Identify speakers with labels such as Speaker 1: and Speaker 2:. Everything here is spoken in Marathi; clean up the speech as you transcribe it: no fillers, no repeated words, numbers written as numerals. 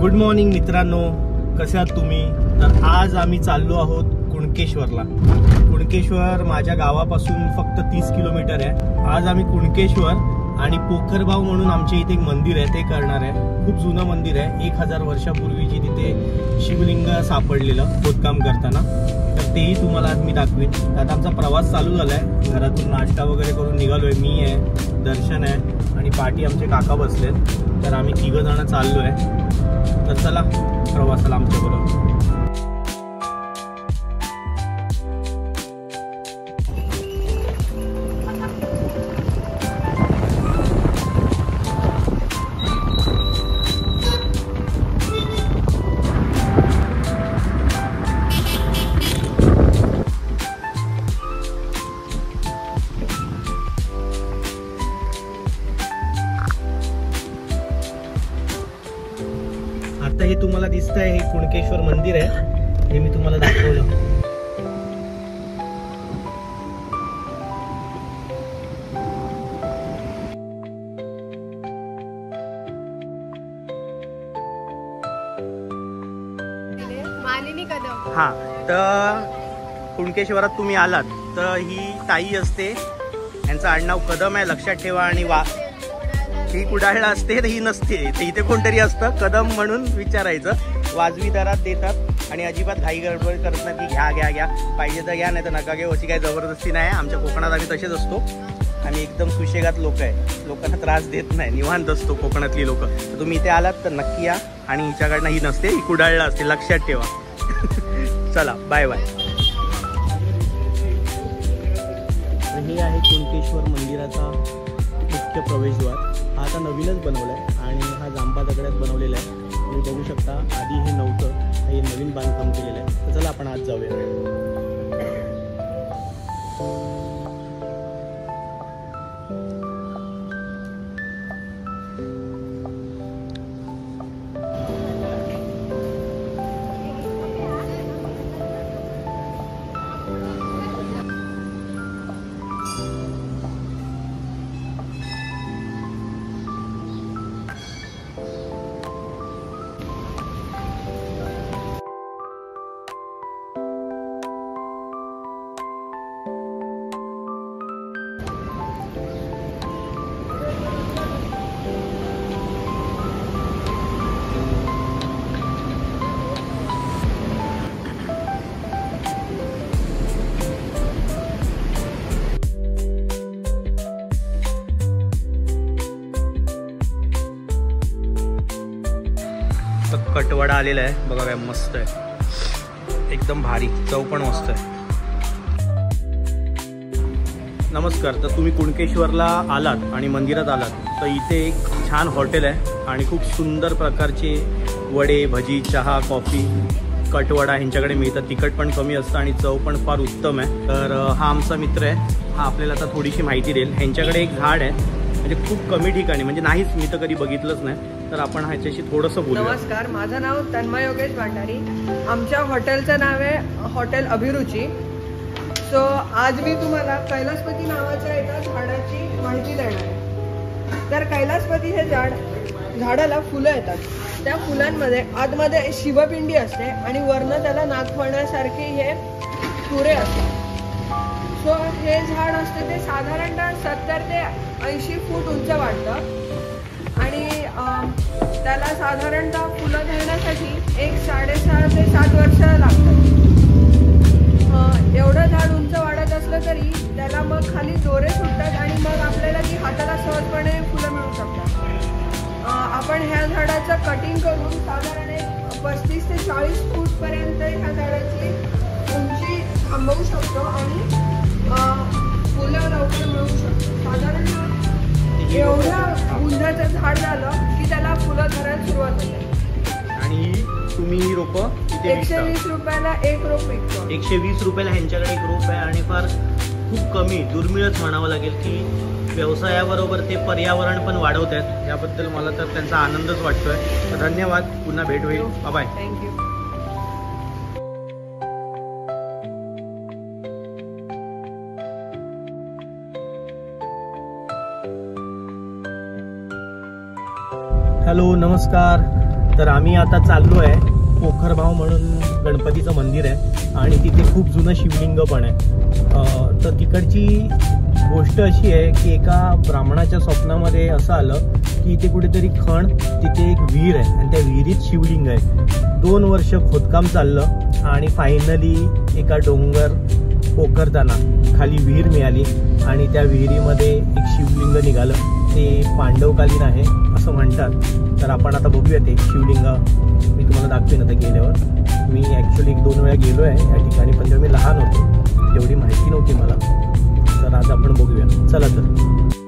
Speaker 1: गुड मॉर्निंग मित्रांनो, कसे आहात तुम्ही? तर आज आम्ही चाललो आहोत कुणकेश्वरला. कुणकेश्वर माझ्या गावापासून फक्त 30 किलोमीटर आहे. आज आम्ही कुणकेश्वर आणि पोखरबाव म्हणून आमच्या इथे एक मंदिर आहे ते करणार आहे. खूप जुनं मंदिर आहे. 1000 वर्षापूर्वीची तिथे शिवलिंग सापडलेलं खोदकाम करताना. तर तेही तुम्हाला आज मी दाखवीन. आता आमचा प्रवास चालू झालाय. घरातून नाश्ता वगैरे करून निघालोय. मी आहे, दर्शन आहे आणि पाठी आमचे काका बसलेत. तर आम्ही 3 जण चाललोय. तर चला प्रवासाला आमच्या बरोबर. आता हे तुम्हाला दिसतंय, हे कुणकेश्वर मंदिर आहे. हे मी तुम्हाला दाखवलं.
Speaker 2: मालिनी कदम.
Speaker 1: हा, तर कुणकेश्वरात तुम्ही आलात तर ही ताई असते. यांचं आडनाव कदम आहे, लक्षात ठेवा. आणि ही कुडाळला असते तर ही नसते. तर इथे कोणतरी असतं कदम म्हणून विचारायचं. वाजवी दरात देतात आणि अजिबात घाई गडबड करत नाही की घ्या घ्या घ्या, पाहिजे तर घ्या, नाही तर नका घेऊ. अशी काही जबरदस्ती नाही. आमच्या कोकणात आम्ही तसेच असतो. आम्ही एकदम सुशेगात लोक आहे. लोकांना त्रास देत नाही, निवांत असतो कोकणातली लोक. तर तुम्ही इथे आलात तर नक्की या. आणि हिच्याकडनं ही नसते, ही कुडाळला असते, लक्षात ठेवा. चला बाय बाय. हे आहे कुणकेश्वर मंदिराचा मुख्य प्रवेशद्वार. हा आता नवीनच बनवला आहे आणि हा जांबा दगडात बनवलेला आहे. तुम्ही बघू शकता, आधी हे नव्हतं, हे नवीन बांधकाम केलेलं आहे. तर चला आपण आज जाऊया. कटवडा आलेला आहे बघा, काय मस्त आहे, एकदम भारी, चव पण मस्त आहे. नमस्कार. तर तुम्ही कुणकेश्वरला आलात आणि मंदिरात आलात तर इथे एक छान हॉटेल आहे आणि खूप सुंदर प्रकारचे वडे, भजी, चहा, कॉफी, कटवडा ह्यांच्याकडे मिळतात. तिखट पण कमी असतं आणि चव पण फार उत्तम आहे. तर हा आमचा मित्र आहे, हा आपल्याला आता थोडीशी माहिती देईल. ह्यांच्याकडे एक झाड आहे, म्हणजे खूप कमी ठिकाणी, म्हणजे नाहीच, मी तर कधी बघितलंच नाही. तर आपण ह्याच्याशी थोडंसं बोलू.
Speaker 2: नमस्कार, माझं नाव तन्मय योगेश भांडारी. आमच्या हॉटेलचं नाव आहे हॉटेल अभिरुची. सो आज मी तुम्हाला कैलासपती नावाच्या एका झाडाची माहिती देणार आहे. तर कैलासपती हे झाडाला फुलं येतात. त्या फुलांमध्ये आतमध्ये शिवपिंडी असते आणि वरनं त्याला नागफण्यासारखी हे तुरे असतात. सो हे झाड असते ते साधारणतः 70 ते 80 फूट उंच वाढतं आणि त्याला साधारणतः फुलं धरण्यासाठी 6.5 ते 7 वर्ष लागतात. एवढं झाड उंच वाढत असलं तरी त्याला मग खाली दोरे सुटतात आणि मग आपल्याला ती हाताला सहजपणे फुलं मिळू शकतात. आपण ह्या झाडाचं कटिंग करून साधारण 35 ते 40 फूटपर्यंत ह्या झाडाची उंची थांबवू शकतो आणि फुलं लवकर मिळू शकतो. साधारणतः एवढं उंचाचं झाड झालं की त्याला फुलं धरायला सुरुवात होते.
Speaker 1: आणि तुम्ही ही रोपं
Speaker 2: 120 रुपयाला एक रोप विकतो.
Speaker 1: 120 रुपयाला ह्यांच्याकडे एक रोप आहे. आणि फार खूप कमी, दुर्मिळच म्हणावं लागेल की व्यवसायाबरोबर ते पर्यावरण पण वाढवत आहेत. याबद्दल मला तर त्यांचा आनंदच वाटतोय. तर धन्यवाद, पुन्हा भेट होईल. बाय.
Speaker 2: थँक्यू.
Speaker 1: हॅलो, नमस्कार. तर आम्ही आता चाललो आहे पोखरभाव म्हणून गणपतीचं मंदिर आहे आणि तिथे खूप जुनं शिवलिंग पण आहे. तर तिकडची गोष्ट अशी आहे की एका ब्राह्मणाच्या स्वप्नामध्ये असं आलं की इथे कुठेतरी खण, तिथे एक विहीर आहे आणि त्या विहिरीत शिवलिंग आहे. 2 वर्ष खोदकाम चाललं आणि फायनली एका डोंगर पोखरताना खाली विहीर मिळाली आणि त्या विहिरीमध्ये एक शिवलिंग निघालं. ते पांडवकालीन आहे असं म्हणतात. तर आपण आता बघूया ते शिवलिंग. मी तुम्हाला दाखवेन आता गेल्यावर. मी ॲक्च्युली 1-2 वेळा गेलो आहे या ठिकाणी, पण जेव्हा मी लहान होतो तेवढी माहिती नव्हती मला. तर आज आपण बघूया. चला तर.